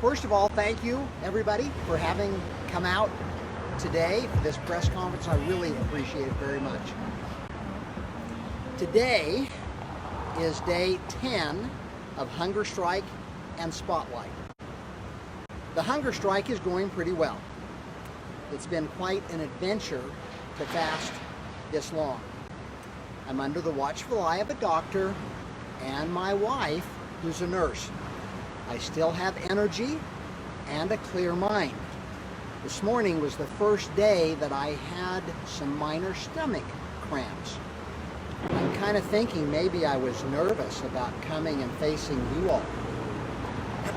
First of all, thank you, everybody, for having come out today for this press conference. I really appreciate it very much. Today is day 10 of Hunger Strike and Spotlight. The Hunger Strike is going pretty well. It's been quite an adventure to fast this long. I'm under the watchful eye of a doctor and my wife, who's a nurse. I still have energy and a clear mind. This morning was the first day that I had some minor stomach cramps. I'm kind of thinking maybe I was nervous about coming and facing you all.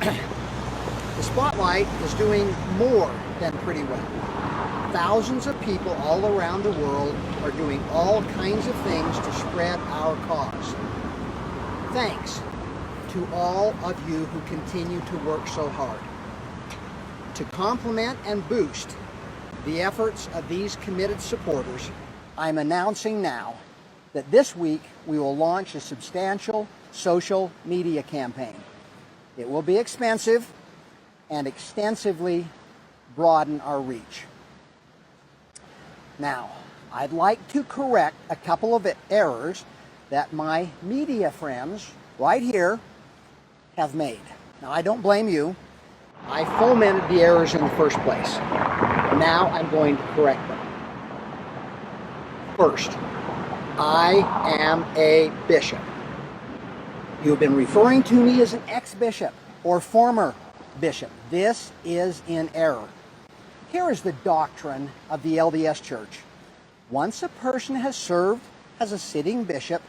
The Spotlight is doing more than pretty well. Thousands of people all around the world are doing all kinds of things to spread our cause. Thanks to all of you who continue to work so hard. To complement and boost the efforts of these committed supporters, I'm announcing now that this week we will launch a substantial social media campaign. It will be expensive and extensively broaden our reach. Now, I'd like to correct a couple of errors that my media friends right here have made. Now, I don't blame you. I fomented the errors in the first place. Now I'm going to correct them. First, I am a bishop. You've been referring to me as an ex-bishop or former bishop. This is in error. Here is the doctrine of the LDS Church. Once a person has served as a sitting bishop,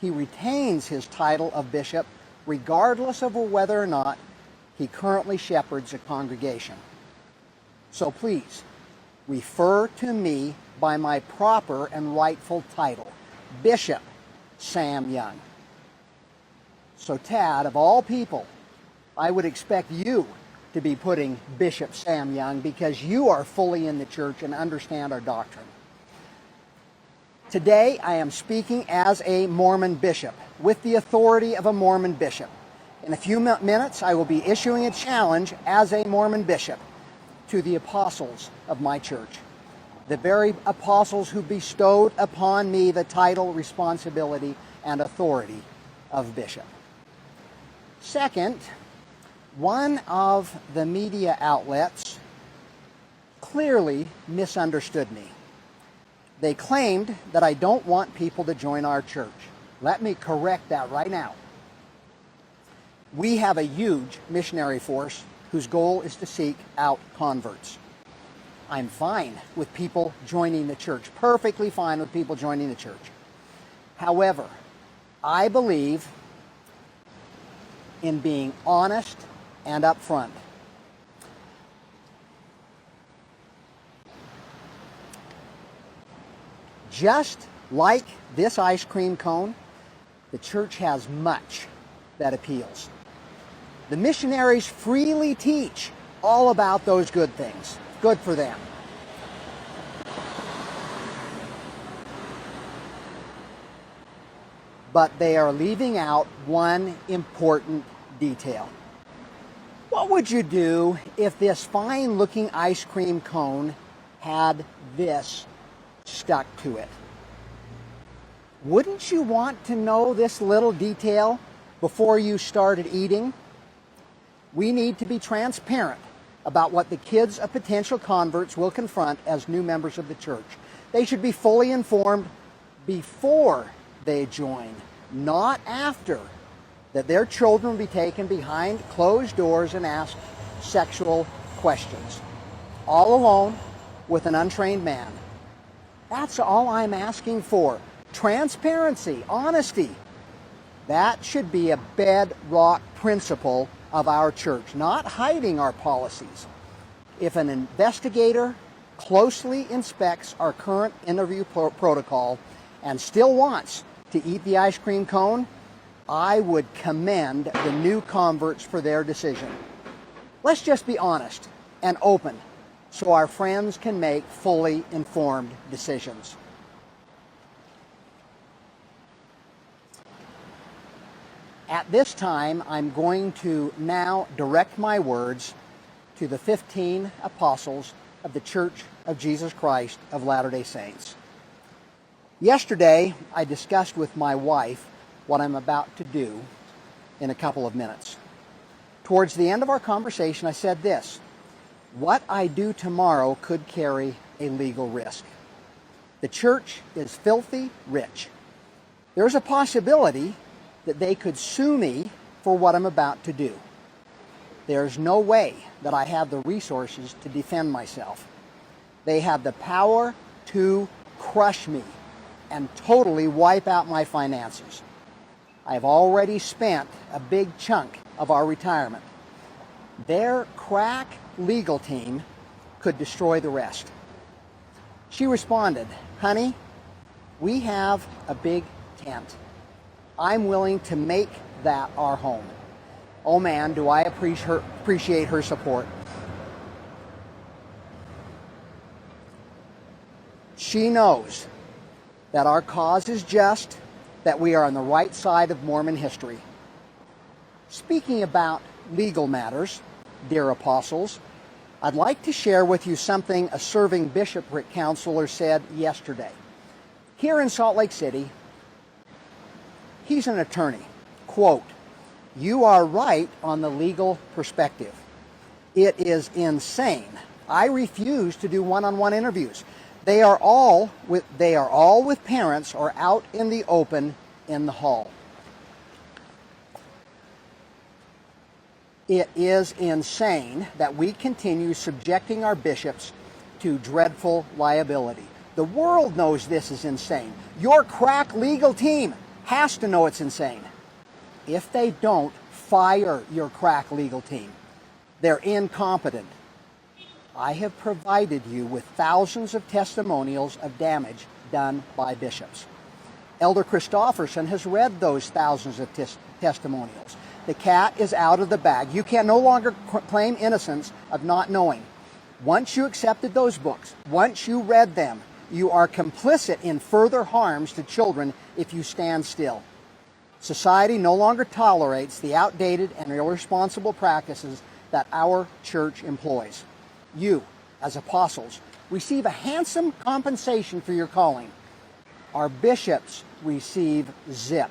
he retains his title of bishop regardless of whether or not he currently shepherds a congregation. So please, refer to me by my proper and rightful title, Bishop Sam Young. So Tad, of all people, I would expect you to be putting Bishop Sam Young because you are fully in the church and understand our doctrine. Today, I am speaking as a Mormon bishop with the authority of a Mormon bishop. In a few minutes, I will be issuing a challenge as a Mormon bishop to the apostles of my church, the very apostles who bestowed upon me the title, responsibility, and authority of bishop. Second, one of the media outlets clearly misunderstood me. They claimed that I don't want people to join our church. Let me correct that right now. We have a huge missionary force whose goal is to seek out converts. I'm fine with people joining the church, perfectly fine with people joining the church. However, I believe in being honest and upfront. Just like this ice cream cone, the church has much that appeals. The missionaries freely teach all about those good things. Good for them. But they are leaving out one important detail. What would you do if this fine-looking ice cream cone had this stuck to it? Wouldn't you want to know this little detail before you started eating? We need to be transparent about what the kids of potential converts will confront as new members of the church. They should be fully informed before they join, not after, that their children will be taken behind closed doors and asked sexual questions, all alone with an untrained man. That's all I'm asking for. Transparency, honesty. That should be a bedrock principle of our church, not hiding our policies. If an investigator closely inspects our current interview protocol and still wants to eat the ice cream cone, I would commend the new converts for their decision. Let's just be honest and open so our friends can make fully informed decisions. At this time, I'm going to now direct my words to the 15 apostles of the Church of Jesus Christ of Latter-day Saints. Yesterday, I discussed with my wife what I'm about to do in a couple of minutes. Towards the end of our conversation, I said this: what I do tomorrow could carry a legal risk. The church is filthy rich. There's a possibility that they could sue me for what I'm about to do. There's no way that I have the resources to defend myself. They have the power to crush me and totally wipe out my finances. I've already spent a big chunk of our retirement. Their crack legal team could destroy the rest. She responded, "Honey, we have a big tent. I'm willing to make that our home." Oh man, do I appreciate her support. She knows that our cause is just, that we are on the right side of Mormon history. Speaking about legal matters, dear apostles, I'd like to share with you something a serving bishopric counselor said yesterday. Here in Salt Lake City, he's an attorney. Quote, "You are right on the legal perspective. It is insane. I refuse to do one-on-one interviews. They are all with parents or out in the open in the hall. It is insane that we continue subjecting our bishops to dreadful liability. The world knows this is insane. Your crack legal team has to know it's insane. If they don't, fire your crack legal team. They're incompetent. I have provided you with thousands of testimonials of damage done by bishops. Elder Christofferson has read those thousands of testimonials. The cat is out of the bag. You can no longer claim innocence of not knowing. Once you accepted those books, once you read them, you are complicit in further harms to children if you stand still. Society no longer tolerates the outdated and irresponsible practices that our church employs. You, as apostles, receive a handsome compensation for your calling. Our bishops receive zip.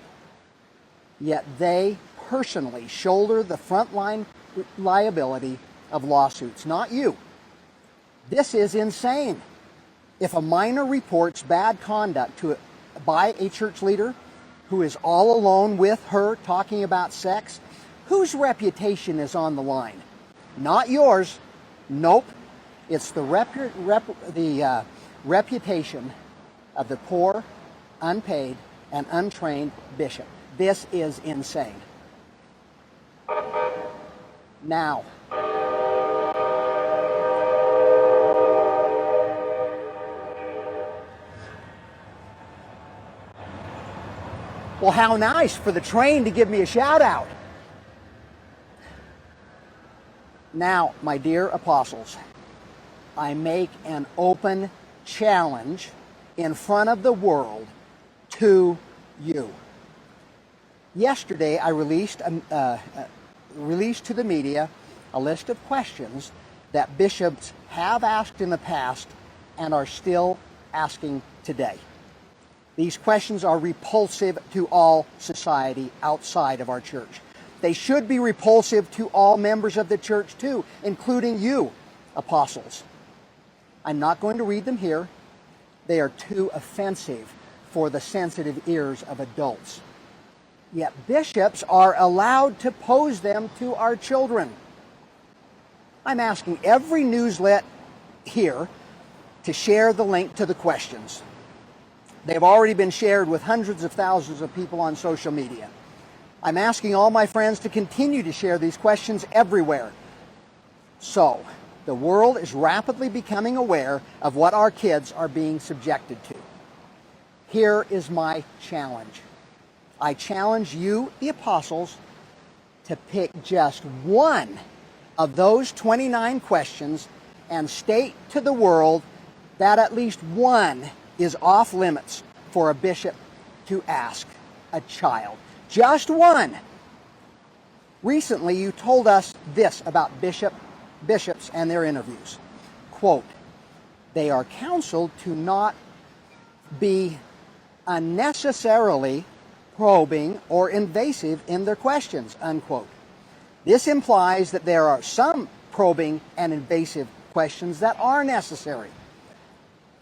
Yet they personally shoulder the frontline liability of lawsuits, not you. This is insane. If a minor reports bad conduct by a church leader who is all alone with her talking about sex, whose reputation is on the line? Not yours. Nope. It's the reputation of the poor, unpaid, and untrained bishop. This is insane. Now, well, how nice for the train to give me a shout out. Now, my dear apostles, I make an open challenge in front of the world to you. Yesterday, I released to the media a list of questions that bishops have asked in the past and are still asking today. These questions are repulsive to all society outside of our church. They should be repulsive to all members of the church too, including you, apostles. I'm not going to read them here. They are too offensive for the sensitive ears of adults. Yet bishops are allowed to pose them to our children. I'm asking every newslet here to share the link to the questions. They've already been shared with hundreds of thousands of people on social media. I'm asking all my friends to continue to share these questions everywhere. So, the world is rapidly becoming aware of what our kids are being subjected to. Here is my challenge. I challenge you, the apostles, to pick just one of those 29 questions and state to the world that at least one is off limits for a bishop to ask a child. Just one. Recently, you told us this about bishops and their interviews. Quote, they are counseled to not be unnecessarily probing or invasive in their questions, unquote. This implies that there are some probing and invasive questions that are necessary.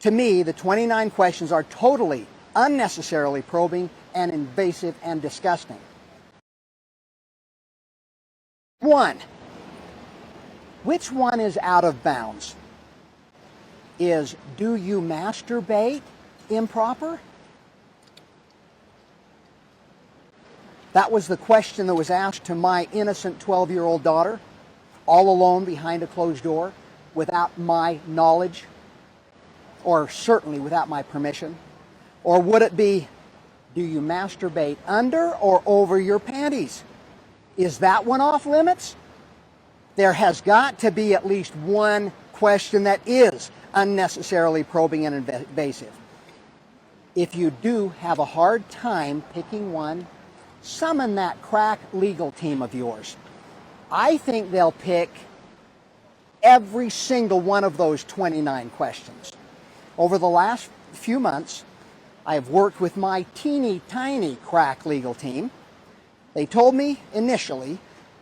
To me, the 29 questions are totally unnecessarily probing and invasive and disgusting. 1. Which one is out of bounds? Is do you masturbate improper? That was the question that was asked to my innocent 12-year-old daughter, all alone behind a closed door, without my knowledge, or certainly without my permission. Or would it be, do you masturbate under or over your panties? Is that one off limits? There has got to be at least one question that is unnecessarily probing and invasive. If you do have a hard time picking one, summon that crack legal team of yours. I think they'll pick every single one of those 29 questions. Over the last few months, I have worked with my teeny tiny crack legal team. They told me initially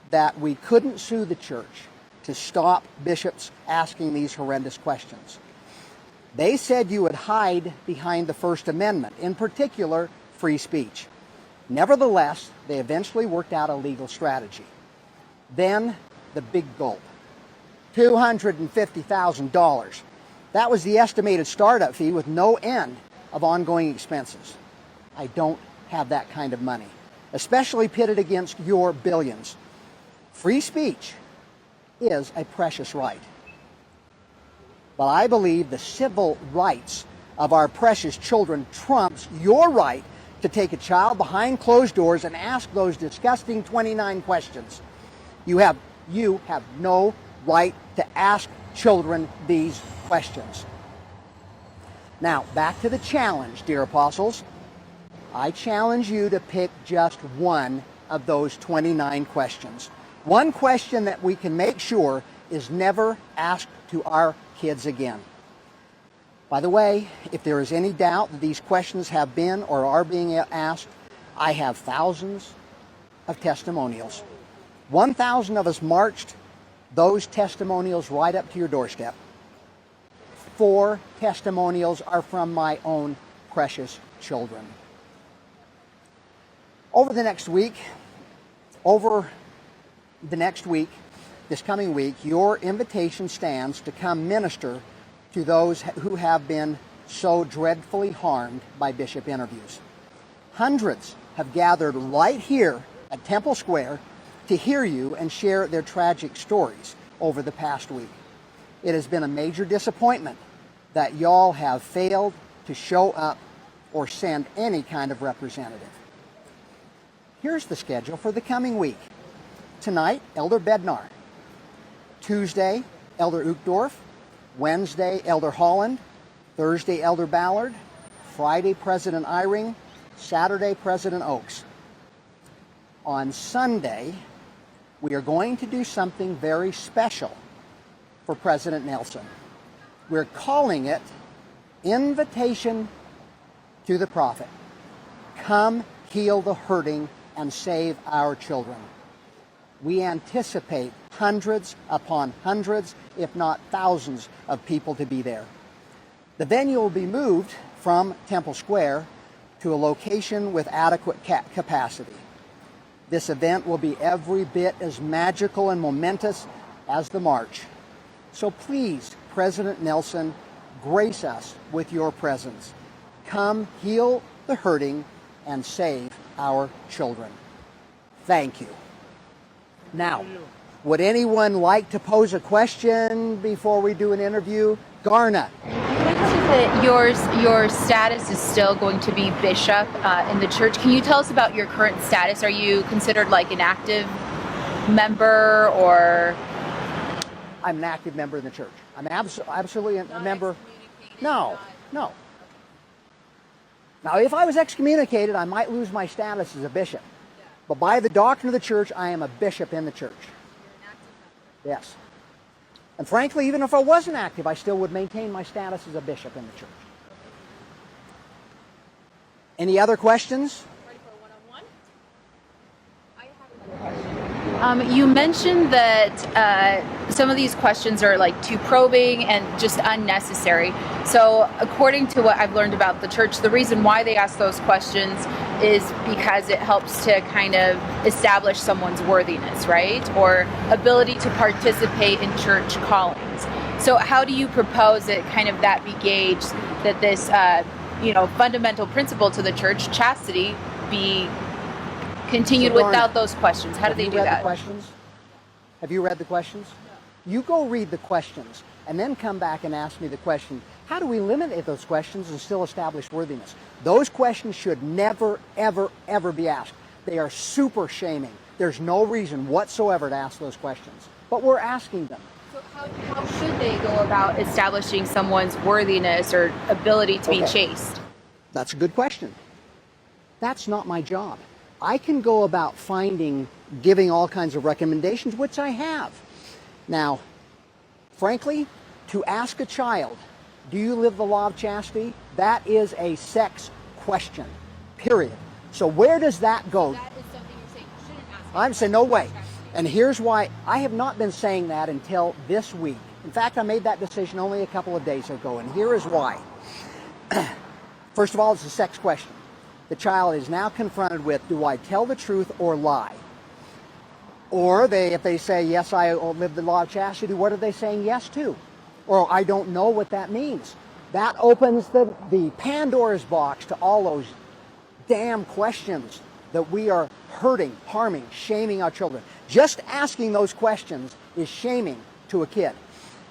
that we couldn't sue the church to stop bishops asking these horrendous questions. They said you would hide behind the First Amendment, in particular, free speech. Nevertheless, they eventually worked out a legal strategy. Then, the big gulp. $250,000. That was the estimated startup fee with no end of ongoing expenses. I don't have that kind of money, especially pitted against your billions. Free speech is a precious right. But I believe the civil rights of our precious children trumps your right to take a child behind closed doors and ask those disgusting 29 questions. You have no right to ask children these questions. Now, back to the challenge, dear apostles. I challenge you to pick just one of those 29 questions. One question that we can make sure is never asked to our kids again. By the way, if there is any doubt that these questions have been or are being asked, I have thousands of testimonials. 1,000 of us marched those testimonials right up to your doorstep. 4 testimonials are from my own precious children. Over the next week, this coming week, your invitation stands to come minister to those who have been so dreadfully harmed by bishop interviews. Hundreds have gathered right here at Temple Square to hear you and share their tragic stories over the past week. It has been a major disappointment that y'all have failed to show up or send any kind of representative. Here's the schedule for the coming week. Tonight, Elder Bednar. Tuesday, Elder Uchtdorf. Wednesday, Elder Holland. Thursday, Elder Ballard. Friday, President Eyring. Saturday, President Oakes. On Sunday, we are going to do something very special for President Nelson. We're calling it Invitation to the Prophet. Come heal the hurting and save our children. We anticipate hundreds upon hundreds, if not thousands, of people to be there. The venue will be moved from Temple Square to a location with adequate capacity. This event will be every bit as magical and momentous as the march. So please, President Nelson, grace us with your presence. Come heal the hurting and save our children. Thank you. Now, would anyone like to pose a question before we do an interview? Garna. That your status is still going to be bishop in the church. Can you tell us about your current status? Are you considered like an active member, or? I'm an active member in the church. I'm absolutely a member. No. Now, if I was excommunicated, I might lose my status as a bishop. But by the doctrine of the church, I am a bishop in the church. Yes. And frankly, even if I wasn't active, I still would maintain my status as a bishop in the church. Any other questions? Ready for a one-on-one? I have another question. You mentioned that some of these questions are like too probing and just unnecessary. So according to what I've learned about the church, the reason why they ask those questions is because it helps to kind of establish someone's worthiness, right? Or ability to participate in church callings. So how do you propose that kind of that be gauged, that this fundamental principle to the church, chastity, be continued without those questions? How do they do that? Have you read the questions? No. You go read the questions and then come back and ask me the question, how do we eliminate those questions and still establish worthiness? Those questions should never, ever, ever be asked. They are super shaming. There's no reason whatsoever to ask those questions, but we're asking them. So how should they go about establishing someone's worthiness or ability to be chaste? That's a good question. That's not my job. I can go about giving all kinds of recommendations, which I have. Now, frankly, to ask a child, do you live the law of chastity? That is a sex question, period. So where does that go? That is something you're saying you shouldn't ask. I'm saying no way. And here's why. I have not been saying that until this week. In fact, I made that decision only a couple of days ago, and here is why. First of all, it's a sex question. The child is now confronted with, do I tell the truth or lie? Or if they say, yes, I live the law of chastity, what are they saying yes to? Or I don't know what that means. That opens the Pandora's box to all those damn questions that we are hurting, harming, shaming our children. Just asking those questions is shaming to a kid.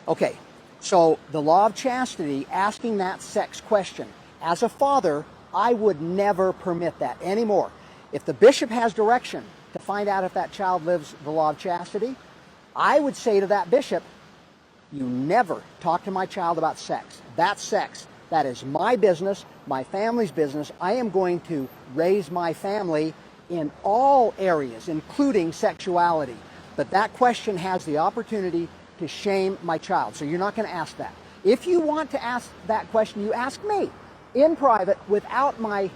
Okay, so the law of chastity, asking that sex question. As a father, I would never permit that anymore. If the bishop has direction to find out if that child lives the law of chastity, I would say to that bishop, you never talk to my child about sex. That's sex. That is my business, my family's business. I am going to raise my family in all areas, including sexuality. But that question has the opportunity to shame my child. So you're not going to ask that. If you want to ask that question, you ask me in private without my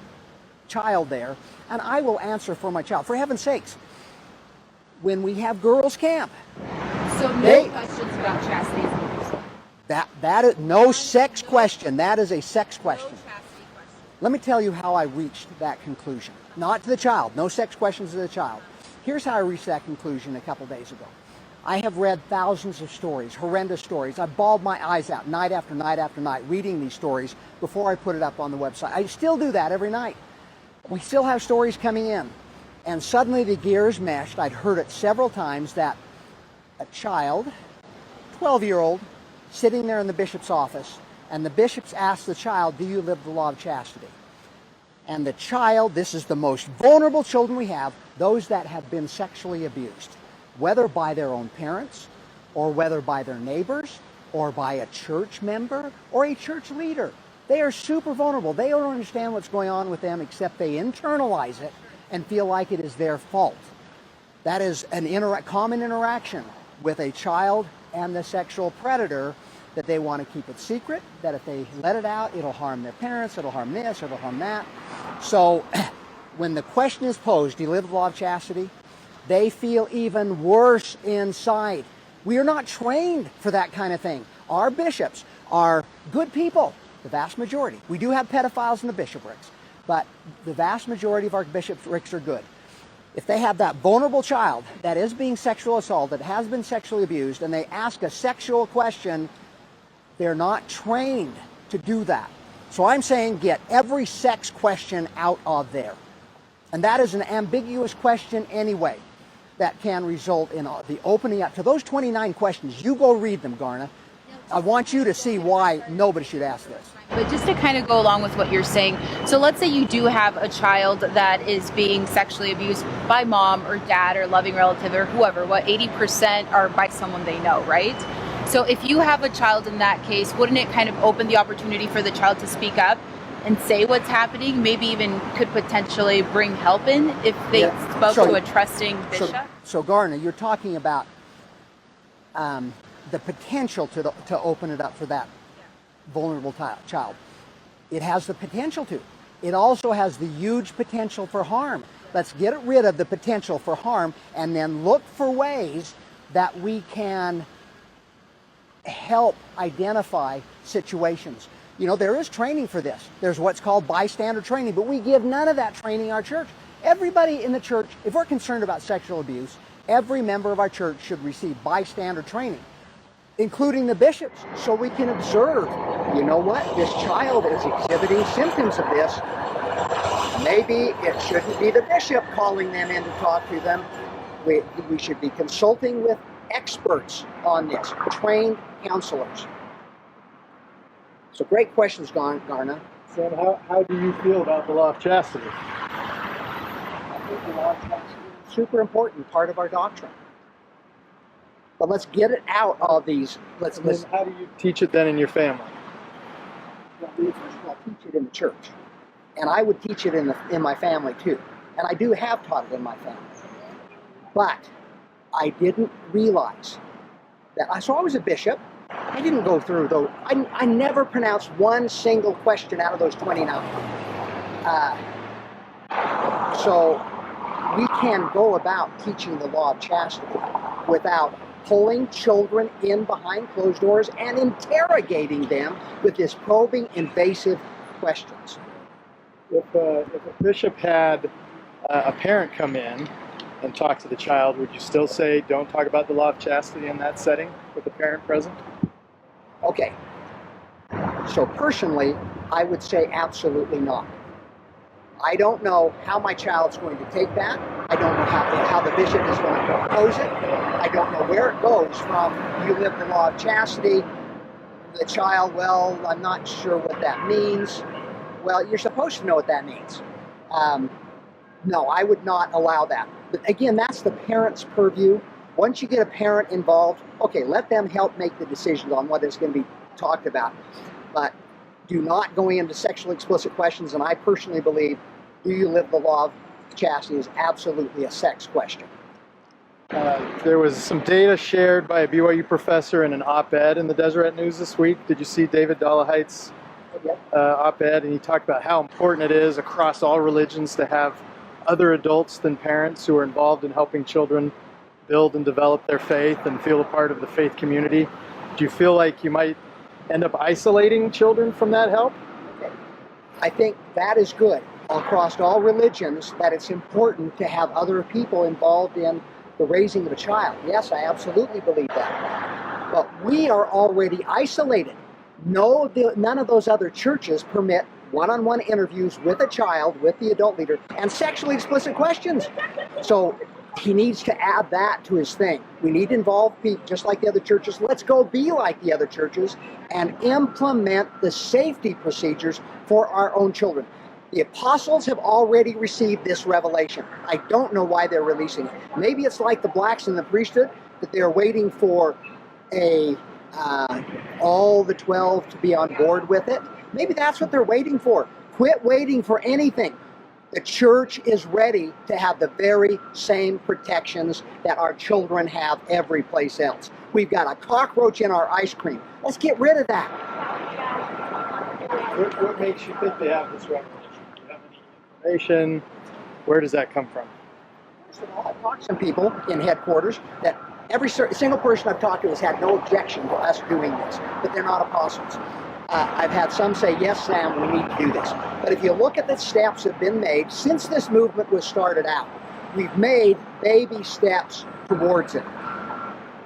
child there, and I will answer for my child. For heaven's sakes, when we have girls' camp. So no questions about chastity. That is no sex question. That is a sex question. No chastity question. Let me tell you how I reached that conclusion. Not to the child. No sex questions to the child. Here's how I reached that conclusion a couple days ago. I have read thousands of stories, horrendous stories. I bawled my eyes out night after night after night reading these stories before I put it up on the website. I still do that every night. We still have stories coming in. And suddenly the gears meshed. I'd heard it several times that a child, 12-year-old, sitting there in the bishop's office, and the bishop's asked the child, do you live the law of chastity? And the child, this is the most vulnerable children we have, those that have been sexually abused, whether by their own parents, or whether by their neighbors, or by a church member, or a church leader. They are super vulnerable. They don't understand what's going on with them except they internalize it and feel like it is their fault. That is an common interaction with a child and the sexual predator, that they want to keep it secret, that if they let it out, it'll harm their parents, it'll harm this, it'll harm that. So when the question is posed, do you live the law of chastity? They feel even worse inside. We are not trained for that kind of thing. Our bishops are good people, the vast majority. We do have pedophiles in the bishoprics, but the vast majority of our bishoprics are good. If they have that vulnerable child that is being sexually assaulted, has been sexually abused, and they ask a sexual question, they're not trained to do that. So I'm saying get every sex question out of there. And that is an ambiguous question anyway that can result in the opening up to those 29 questions. You go read them, Garna. I want you to see why nobody should ask this. But just to kind of go along with what you're saying, so let's say you do have a child that is being sexually abused by mom or dad or loving relative or whoever, 80% are by someone they know, right? So if you have a child in that case, wouldn't it kind of open the opportunity for the child to speak up and say what's happening, maybe even could potentially bring help in if they spoke to a trusting bishop? So Garner, you're talking about the potential to open it up for that vulnerable child. It has the potential to. It also has the huge potential for harm. Let's get rid of the potential for harm and then look for ways that we can help identify situations. You know, there is training for this. There's what's called bystander training, but we give none of that training in our church. Everybody in the church, if we're concerned about sexual abuse, every member of our church should receive bystander training, including the bishops, so we can observe, you know what, this child is exhibiting symptoms of this. Maybe it shouldn't be the bishop calling them in to talk to them. We should be consulting with experts on this, trained counselors. So great questions, Garna. Sam, how do you feel about the law of chastity? I think the law of chastity is a super important part of our doctrine. But let's get it out of these. How do you teach it then in your family? Well, we first of all teach it in the church. And I would teach it in my family too. And I do have taught it in my family. But I didn't realize that. So I was a bishop. I didn't go through though. I never pronounced one single question out of those 29. So we can go about teaching the law of chastity without pulling children in behind closed doors and interrogating them with this probing, invasive questions. If a bishop had a parent come in and talk to the child, would you still say don't talk about the law of chastity in that setting with the parent present? Okay. So personally, I would say absolutely not. I don't know how my child's going to take that. I don't know how the bishop is going to propose it. I don't know where it goes from you live the law of chastity, the child, well, I'm not sure what that means. Well, you're supposed to know what that means. No, I would not allow that. But again, that's the parent's purview. Once you get a parent involved, okay, let them help make the decisions on what is going to be talked about. But do not go into sexually explicit questions, and I personally believe, do you live the law of chastity is absolutely a sex question. There was some data shared by a BYU professor in an op-ed in the Deseret News this week. Did you see David Dollaheight's op-ed? And he talked about how important it is across all religions to have other adults than parents who are involved in helping children build and develop their faith and feel a part of the faith community. Do you feel like you might end up isolating children from that help? Okay. I think that is good across all religions, that it's important to have other people involved in the raising of a child. Yes, I absolutely believe that. But we are already isolated. None of those other churches permit one-on-one interviews with a child, with the adult leader, and sexually explicit questions. So he needs to add that to his thing. We need to involve people just like the other churches. Let's go be like the other churches and implement the safety procedures for our own children. The apostles have already received this revelation. I don't know why they're releasing it. Maybe it's like the blacks in the priesthood, that they're waiting for all the 12 to be on board with it. Maybe that's what they're waiting for. Quit waiting for anything. The church is ready to have the very same protections that our children have every place else. We've got a cockroach in our ice cream. Let's get rid of that. What makes you think they have this revelation? Do you have any information? Where does that come from? First of all, I've talked to some people in headquarters that every single person I've talked to has had no objection to us doing this, but they're not apostles. I've had some say, yes, Sam, we need to do this. But if you look at the steps that have been made since this movement was started out, we've made baby steps towards it.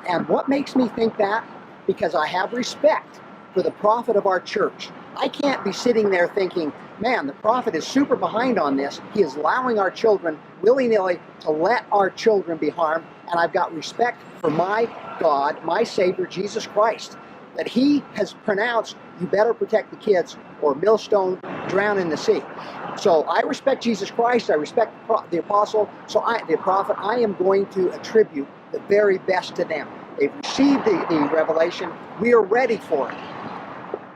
And what makes me think that? Because I have respect for the prophet of our church. I can't be sitting there thinking, man, the prophet is super behind on this. He is allowing our children willy-nilly to let our children be harmed. And I've got respect for my God, my Savior, Jesus Christ, that he has pronounced, you better protect the kids or millstone, drown in the sea. So I respect Jesus Christ, I respect the apostle, the prophet. I am going to attribute the very best to them. They've received the revelation. We are ready for it.